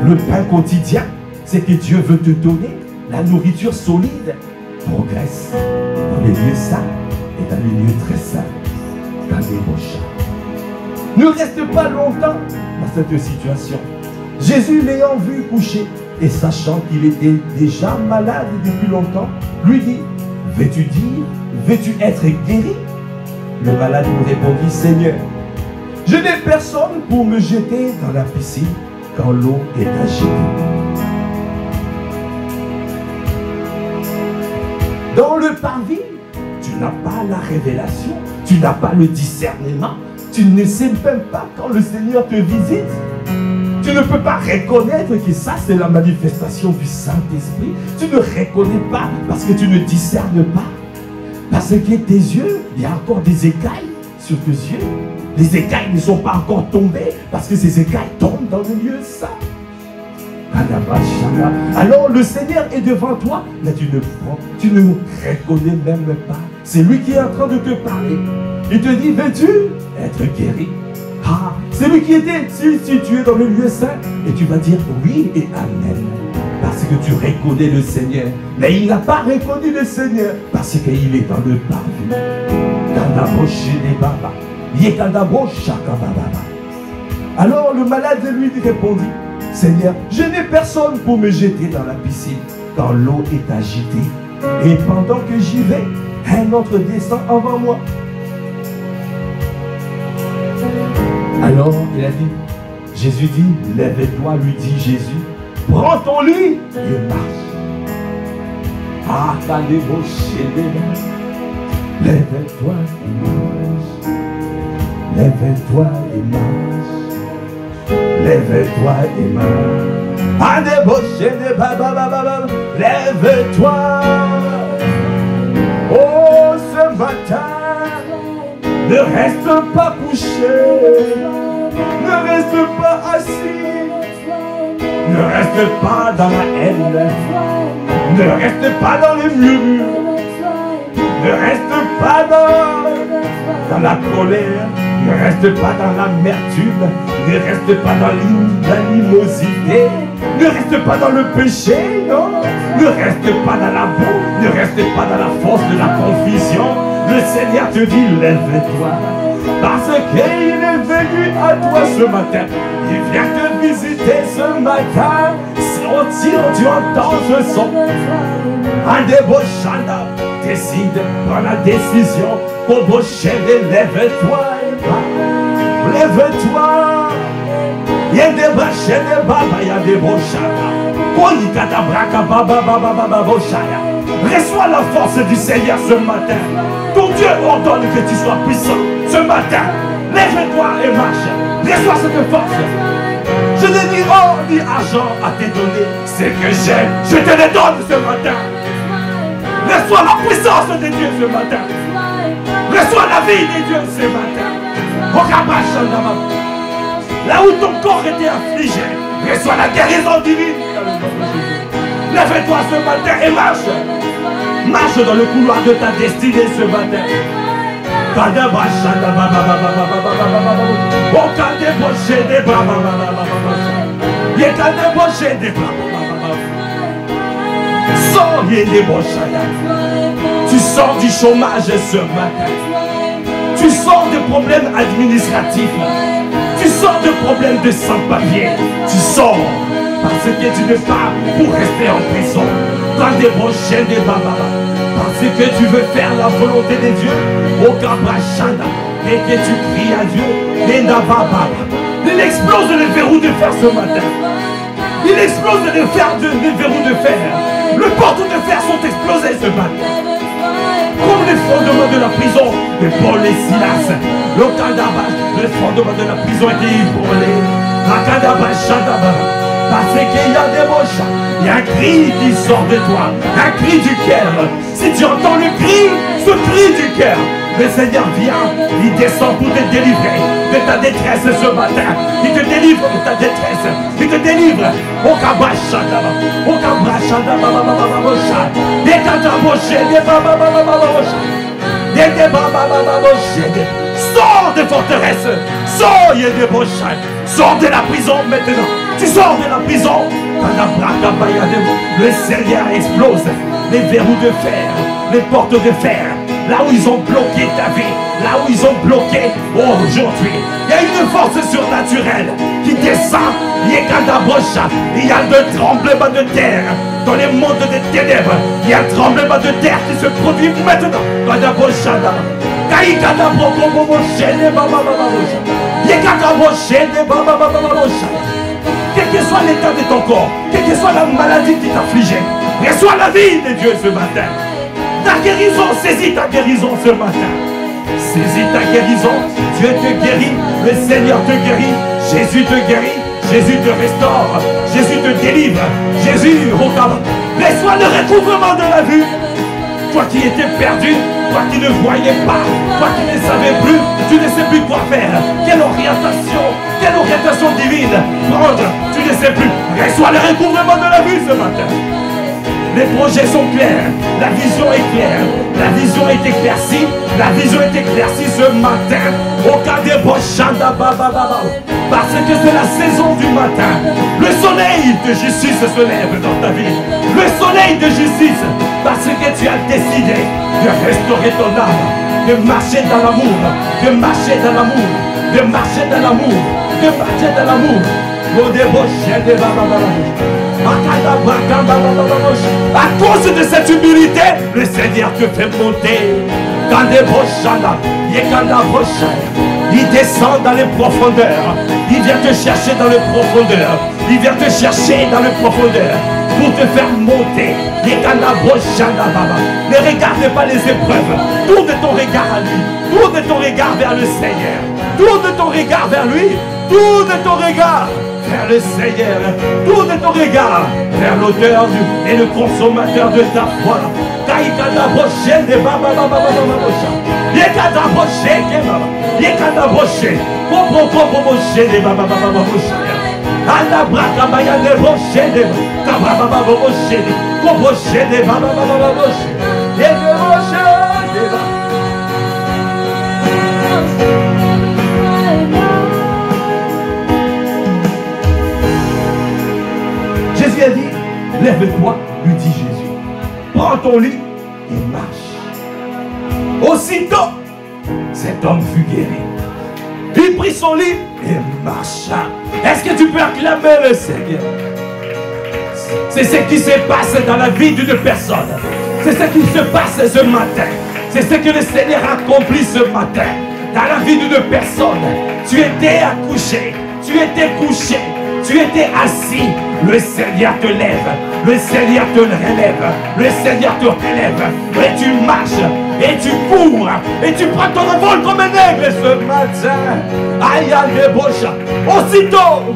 Le pain quotidien, c'est que Dieu veut te donner. La nourriture solide progresse dans les lieux saints et dans les lieux très saints. Dans les rochers. Ne reste pas longtemps dans cette situation. Jésus l'ayant vu coucher et sachant qu'il était déjà malade depuis longtemps, lui dit, veux-tu dire, veux-tu être guéri? Le malade lui répondit, Seigneur, je n'ai personne pour me jeter dans la piscine quand l'eau est agitée. Dans le parvis, tu n'as pas la révélation, tu n'as pas le discernement, tu ne sais même pas quand le Seigneur te visite. Tu ne peux pas reconnaître que ça c'est la manifestation du Saint-Esprit. Tu ne reconnais pas parce que tu ne discernes pas. Parce que tes yeux, il y a encore des écailles sur tes yeux. Les écailles ne sont pas encore tombées parce que ces écailles tombent dans le lieu saint. Alors le Seigneur est devant toi, mais tu ne reconnais même pas. C'est lui qui est en train de te parler. Il te dit, veux-tu être guéri? Ah, c'est lui qui était situé dans le lieu saint. Et tu vas dire oui et amen. Parce que tu reconnais le Seigneur. Mais il n'a pas reconnu le Seigneur parce qu'il est dans le parvis. Alors le malade lui répondit, Seigneur, je n'ai personne pour me jeter dans la piscine quand l'eau est agitée. Et pendant que j'y vais, un autre descend avant moi. Alors il a dit, Jésus dit, lève-toi, lui dit Jésus, prends ton lit et marche. Ah, lève-toi et marche. Lève-toi et marche. Lève-toi et marche. Ah, lève-toi. Oh, ce matin, ne reste pas couché. Ne reste pas assis. Ne reste pas dans la haine. Ne reste pas dans les murmures. Ne reste pas dans la colère. Ne reste pas dans l'amertume. Ne reste pas dans l'animosité. Ne reste pas dans le péché, non. Ne reste pas dans la boue. Ne reste pas dans la force de la confusion. Le Seigneur te dit, lève-toi. Parce qu'il est venu à toi ce matin. Il vient te visiter ce matin. Sortir, tu entends ce son. Un débauchanda décide, prends la décision. Pour boucher, lève-toi. Lève-toi. Il y a des bâchés, des babas, il y a des bouchanda. Reçois la force du Seigneur ce matin. Ton Dieu ordonne que tu sois puissant ce matin. Lève-toi et marche. Reçois cette force. Je ne dis or ni argent à te donner. C'est que j'aime, je te le donne ce matin. Reçois la puissance de Dieu ce matin. Reçois la vie de Dieu ce matin. Là où ton corps était affligé, reçois la guérison divine. Lève-toi ce matin et marche. Marche dans le couloir de ta destinée ce matin. Tu sors du chômage ce matin. Tu sors des problèmes administratifs. Tu sors de problèmes de sans-papiers. Tu sors parce que tu n'es pas pour rester en prison. Dans des prochains des bababa. Parce que tu veux faire la volonté de Dieu. Au Kabachanda. Et que tu cries à Dieu. Il explose les verrous de fer ce matin. Il explose les verrous de fer. Les portes de fer sont explosées ce matin. Comme les fondements de la prison de Paul et Silas. Le fondement de la prison était ébranlé. Parce qu'il y a des moches. Il y a un cri qui sort de toi. Un cri du cœur. Si tu entends le cri, ce cri du cœur, Le Seigneur vient, il descend pour te délivrer de ta détresse ce matin. Il te délivre de ta détresse. Il te délivre. Au kabachanda, au kabachanda, sors des forteresses, sors de la prison maintenant. Tu sors de la prison. Le Seigneur explose les verrous de fer, les portes de fer, là où ils ont bloqué ta vie, là où ils ont bloqué aujourd'hui. Il y a une force surnaturelle qui descend. Il y a le tremblement de terre dans les mondes des ténèbres. Il y a un tremblement de terre qui se produit maintenant. Quel que soit l'état de ton corps, quelle que soit la maladie qui t'affligeait, reçois la vie de Dieu ce matin. Ta guérison, saisis ta guérison ce matin. Saisis ta guérison. Dieu te guérit, le Seigneur te guérit, Jésus te guérit, Jésus te restaure, Jésus te délivre, Jésus reçois le recouvrement de la vue. Toi qui étais perdu, toi qui ne voyais pas, toi qui ne savais plus, tu ne sais plus quoi faire. Quelle orientation divine prendre, tu ne sais plus. Reçois le recouvrement de la vue ce matin. Les projets sont clairs, la vision est claire, la vision est éclaircie, la vision est éclaircie ce matin. Au cas des Bochanda Baba, parce que c'est la saison du matin. Le soleil de justice se lève dans ta vie. Le soleil de justice, parce que tu as décidé de restaurer ton âme, de marcher dans l'amour, de marcher dans l'amour, de marcher dans l'amour, de marcher dans l'amour. À cause de cette humilité, le Seigneur te fait monter. Il descend dans les profondeurs. Il vient te chercher dans les profondeurs. Il vient te chercher dans les profondeurs pour te faire monter. Ne regarde pas les épreuves. Tourne ton regard à lui. Tourne ton regard vers le Seigneur. Tourne ton regard vers lui. Tourne ton regard vers le Seigneur. Tourne ton regard vers l'auteur et le consommateur de ta foi. Jésus a dit, lève-toi, lui dit Jésus. Prends ton lit et marche. Aussitôt, cet homme fut guéri. Il prit son lit et marcha. Est-ce que tu peux acclamer le Seigneur? C'est ce qui se passe dans la vie d'une personne. C'est ce qui se passe ce matin. C'est ce que le Seigneur a accompli ce matin. Dans la vie d'une personne. Tu étais accouché. Tu étais couché. Tu étais assis. Le Seigneur te lève. Le Seigneur te relève. Le Seigneur te relève. Et tu marches. Et tu cours. Et tu prends ton envol comme un aigle ce matin. Aïe, aïe, bouche. Aussitôt,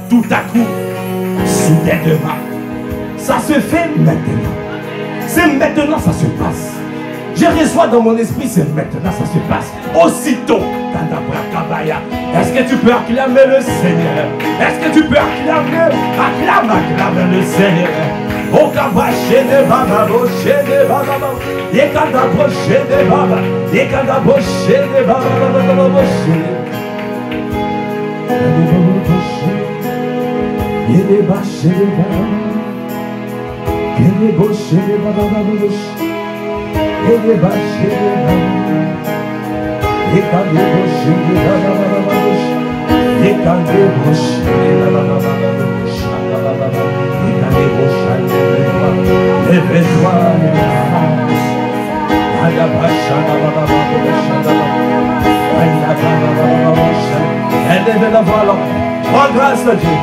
tout à coup, soudainement, ça se fait maintenant. C'est maintenant ça se passe. Je reçois dans mon esprit, c'est maintenant ça se passe. Aussitôt, est-ce que tu peux acclamer le Seigneur? Est-ce que tu peux acclamer? Acclame le Seigneur. Oh, kabaché de baba, boché de baba, yekanda boché de baba, yekanda boché de baba, boché. Yede baché de baba, yede boché de baba, boché. Yede baché de baba, yekanda boché de baba, boché. Yekanda boché de baba, boché. Lève-toi, élève la voix alors. Rends grâce à Dieu.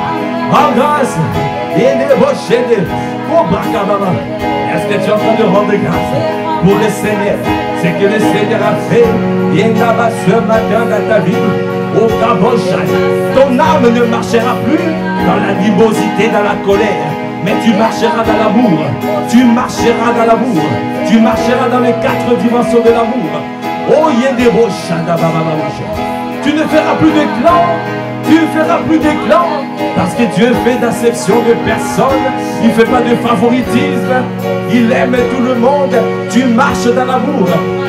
Rends grâce. Est-ce que tu es en train de rendre grâce pour le Seigneur? C'est que le Seigneur a fait. Viens là-bas ce matin dans ta vie. Au Cambodge, ton âme ne marchera plus dans l'animosité, dans la colère, mais tu marcheras dans l'amour. Tu marcheras dans l'amour. Tu marcheras dans les 4 dimensions de l'amour. Oh, Yendebo Shadababababouche. Tu ne feras plus de clans. Tu ne feras plus de clans. Parce que Dieu fait d'acception de personne. Il ne fait pas de favoritisme. Il aime tout le monde. Tu marches dans l'amour.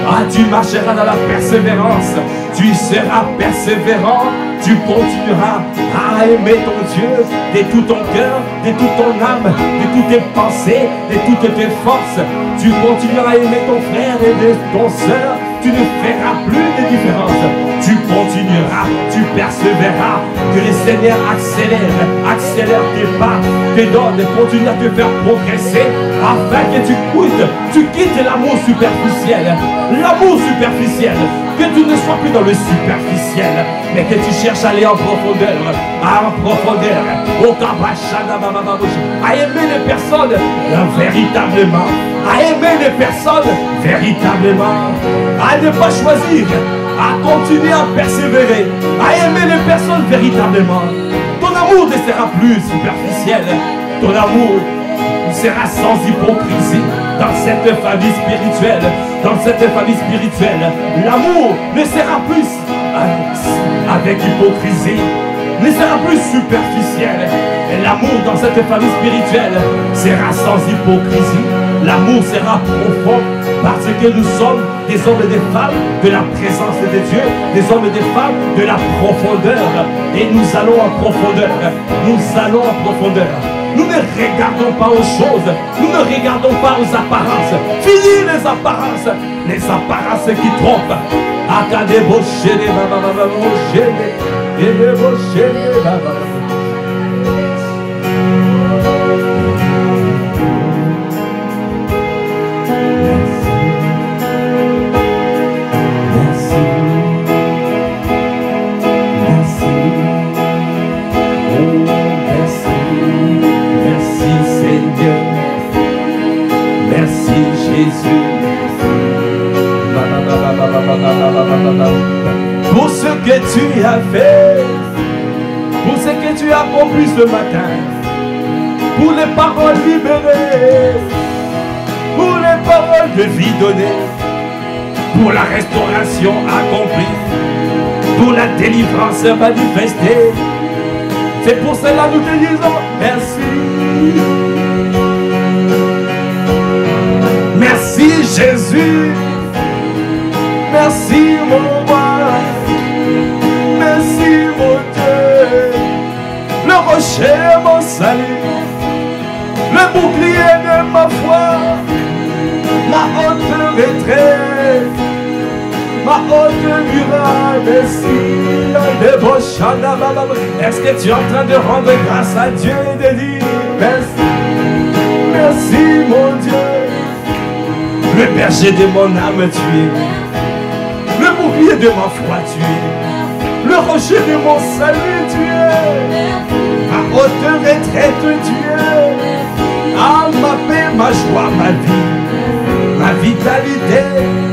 Ah, tu marcheras dans la persévérance. Tu seras persévérant. Tu continueras à aimer ton Dieu de tout ton cœur, de toute ton âme, de toutes tes pensées, de toutes tes forces. Tu continueras à aimer ton frère et ton soeur. Tu ne feras plus de différence. Tu continueras, tu persévéreras. Que le Seigneur accélère tes pas, te donne, continue à te faire progresser afin que tu quittes l'amour superficiel. L'amour superficiel. Que tu ne sois plus dans le superficiel, mais que tu cherches à aller en profondeur. Au Kabachana, à aimer les personnes véritablement. À aimer les personnes véritablement. À ne pas choisir, à continuer à persévérer, à aimer les personnes véritablement. Ton amour ne sera plus superficiel. Ton amour sera sans hypocrisie dans cette famille spirituelle. Dans cette famille spirituelle, l'amour ne sera plus avec hypocrisie, ne sera plus superficiel. Et l'amour dans cette famille spirituelle sera sans hypocrisie. L'amour sera profond parce que nous sommes des hommes et des femmes de la présence de Dieu, des hommes et des femmes de la profondeur. Et nous allons en profondeur. Nous allons en profondeur. Nous ne regardons pas aux choses, nous ne regardons pas aux apparences. Fini les apparences qui trompent. Pour ce que tu as fait, pour ce que tu as accompli ce matin, pour les paroles libérées, pour les paroles de vie données, pour la restauration accomplie, pour la délivrance manifestée. C'est pour cela que nous te disons merci. Merci Jésus. Merci mon roi, merci mon Dieu, le rocher mon salut, le bouclier de ma foi, ma haute retraite, ma haute muraille, merci. Est-ce que tu es en train de rendre grâce à Dieu et de dire merci, merci mon Dieu, le berger de mon âme tu es. Le bouclier de ma foi tu es, le rocher de mon salut tu es, ma haute retraite tu es, ah ma paix, ma joie, ma vie, ma vitalité,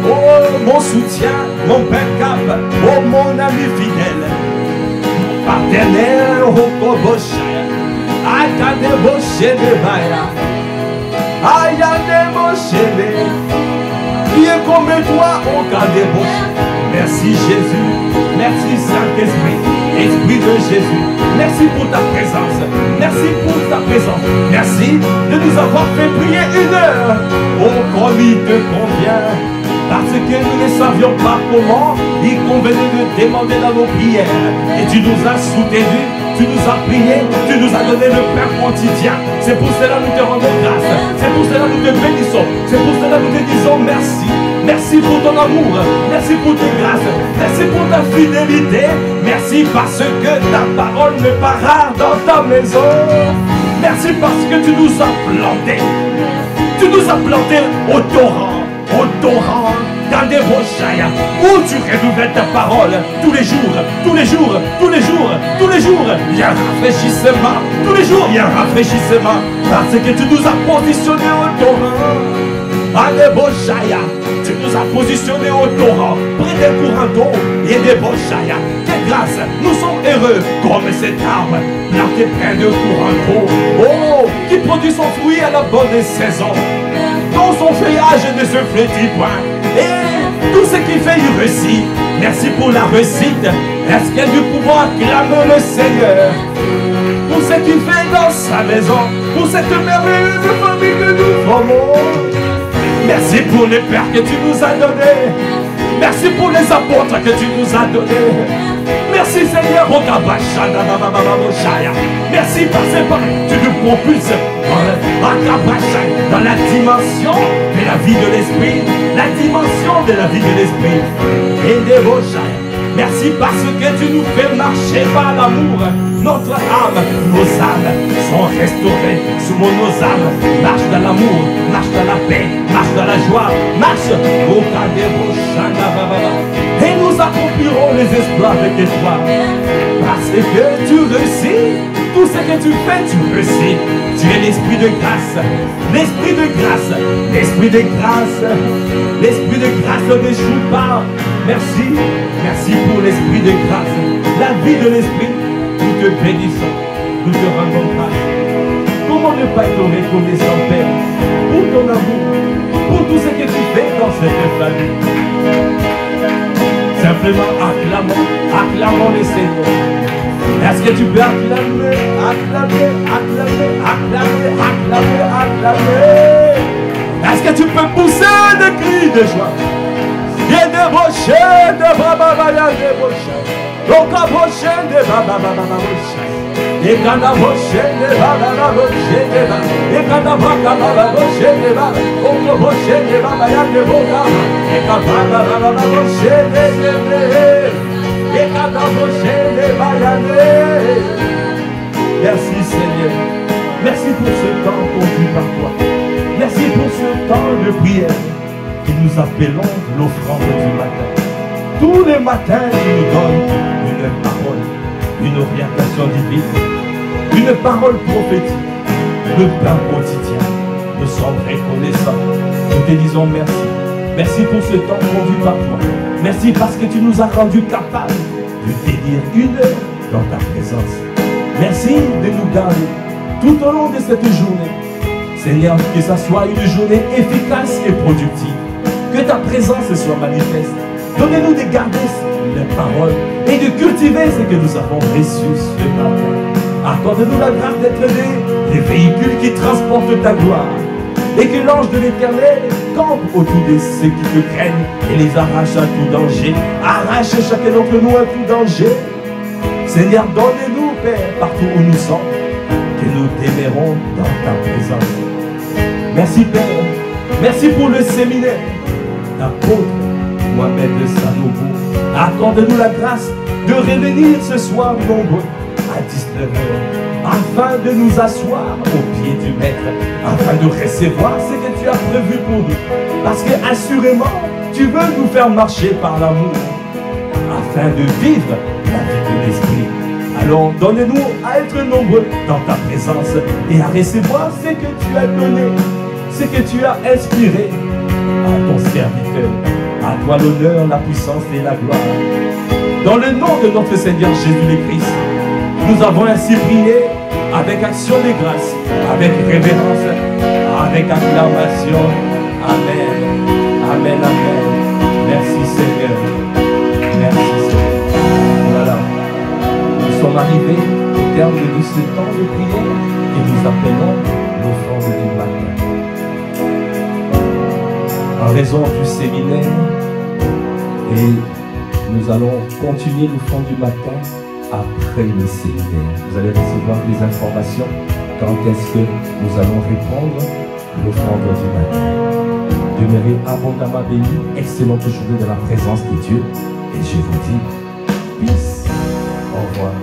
oh mon soutien, mon backup, oh mon ami fidèle, mon partenaire, oh Koboshaya, Akadeboche de Baya, Ayadeboche de. Qui est comme toi, au cas des bouches. Merci Jésus, merci Saint-Esprit, Esprit de Jésus. Merci pour ta présence, merci pour ta présence. Merci de nous avoir fait prier 1 heure. Oh, comme il te convient. Parce que nous ne savions pas comment il convenait de demander dans nos prières. Et tu nous as soutenus, tu nous as priés, tu nous as donné le pain quotidien. C'est pour cela que nous te rendons grâce. C'est pour cela que nous te bénissons. C'est pour cela que nous te disons merci. Merci pour ton amour. Merci pour tes grâces. Merci pour ta fidélité. Merci parce que ta parole n'est pas rare dans ta maison. Merci parce que tu nous as plantés. Tu nous as plantés au torrent. Au torrent, dans des rochers, où tu renouvelles ta parole tous les jours, tous les jours, tous les jours, tous les jours. Il y a un rafraîchissement, tous les jours il y a un rafraîchissement, parce que tu nous as positionnés au torrent. À des rochers, tu nous as positionnés au torrent, près des courants d'eau et des rochers. Quelle grâce, nous sommes heureux comme cet arbre planté près de courants d'eau. Oh, qui produit son fruit à la bonne saison. Dont son feuillage ne se flétrit point, Et tout ce qu'il fait, il réussit. Merci pour la réussite. Est-ce qu'il y a du pouvoir acclamer le Seigneur pour ce qu'il fait dans sa maison, pour cette merveilleuse famille que nous formons. Merci pour les pères que tu nous as donnés. Merci pour les apôtres que tu nous as donnés. Merci Seigneur. Merci parce que tu nous propulses dans la dimension de la vie de l'esprit. La dimension de la vie de l'esprit. Et des merci parce que tu nous fais marcher par l'amour. Notre âme, nos âmes sont restaurées. Souvent nos âmes marchent dans l'amour, marchent dans la paix, marchent dans la joie, marchent au cadre. Et nous accomplirons les exploits avec toi. Parce que tu réussis. Tout ce que tu fais, tu réussis. Tu es l'esprit de grâce. L'esprit de grâce. L'esprit de grâce. L'esprit de grâce ne déchoue pas. Merci. Merci pour l'esprit de grâce. La vie de l'esprit. Nous te bénissons. Nous te rendons grâce. Comment ne pas être reconnaissant, Père, pour ton amour, pour tout ce que tu fais dans cette famille. Simplement acclamons le Seigneur. Est-ce que tu peux acclamer, acclamer, acclamer, acclamer, acclamer, acclamer? Est-ce que tu peux pousser des cris de joie? Il y a des rochers, des bababa, il y a des rochers. Donc un rocher, des bababa, et quand un rocher, des bababa, et quand un bababa, rocher, des bababa, donc un rocher, des bababa, il y a des bababa, et quand un bababa, rocher, des bababa. Merci Seigneur. Merci pour ce temps conduit par toi. Merci pour ce temps de prière que nous appelons l'offrande du matin. Tous les matins, tu nous donnes une parole, une orientation divine, une parole prophétique, le pain quotidien. Nous sommes reconnaissants. Nous te disons merci. Merci pour ce temps conduit par toi. Merci parce que tu nous as rendus capables de tenir une heure dans ta présence. Merci de nous garder tout au long de cette journée. Seigneur, que ce soit une journée efficace et productive. Que ta présence soit manifeste. Donnez-nous de garder les paroles et de cultiver ce que nous avons reçu ce matin. Accorde-nous la grâce d'être des véhicules qui transportent ta gloire. Et que l'ange de l'Éternel campe autour de ceux qui te craignent et les arrache à tout danger. Arrache chacun d'entre nous à tout danger. Seigneur, donne-nous, Père, partout où nous sommes, que nous t'aimerons dans ta présence. Merci, Père. Merci pour le séminaire d'apôtre Mohamed Sanogo. Accorde-nous la grâce de revenir ce soir nombreux à 19h. Afin de nous asseoir au pied du Maître, afin de recevoir ce que tu as prévu pour nous. Parce que assurément, tu veux nous faire marcher par l'amour, afin de vivre la vie de l'Esprit. Alors donne-nous à être nombreux dans ta présence et à recevoir ce que tu as donné, ce que tu as inspiré à ton serviteur. À toi l'honneur, la puissance et la gloire. Dans le nom de notre Seigneur Jésus-Christ, nous avons ainsi prié avec action de grâce, avec révérence, avec acclamation. Amen. Amen, amen. Merci Seigneur. Merci Seigneur. Voilà. Nous sommes arrivés au terme de ce temps de prière que nous appelons l'offrande du matin. En raison du séminaire, et nous allons continuer l'offrande du matin après le séminaire. Vous allez recevoir des informations quand est-ce que nous allons répondre l'offrande du matin. Demeurez abondamment bénis, excellente journée de la présence de Dieu. Et je vous dis, peace, au revoir.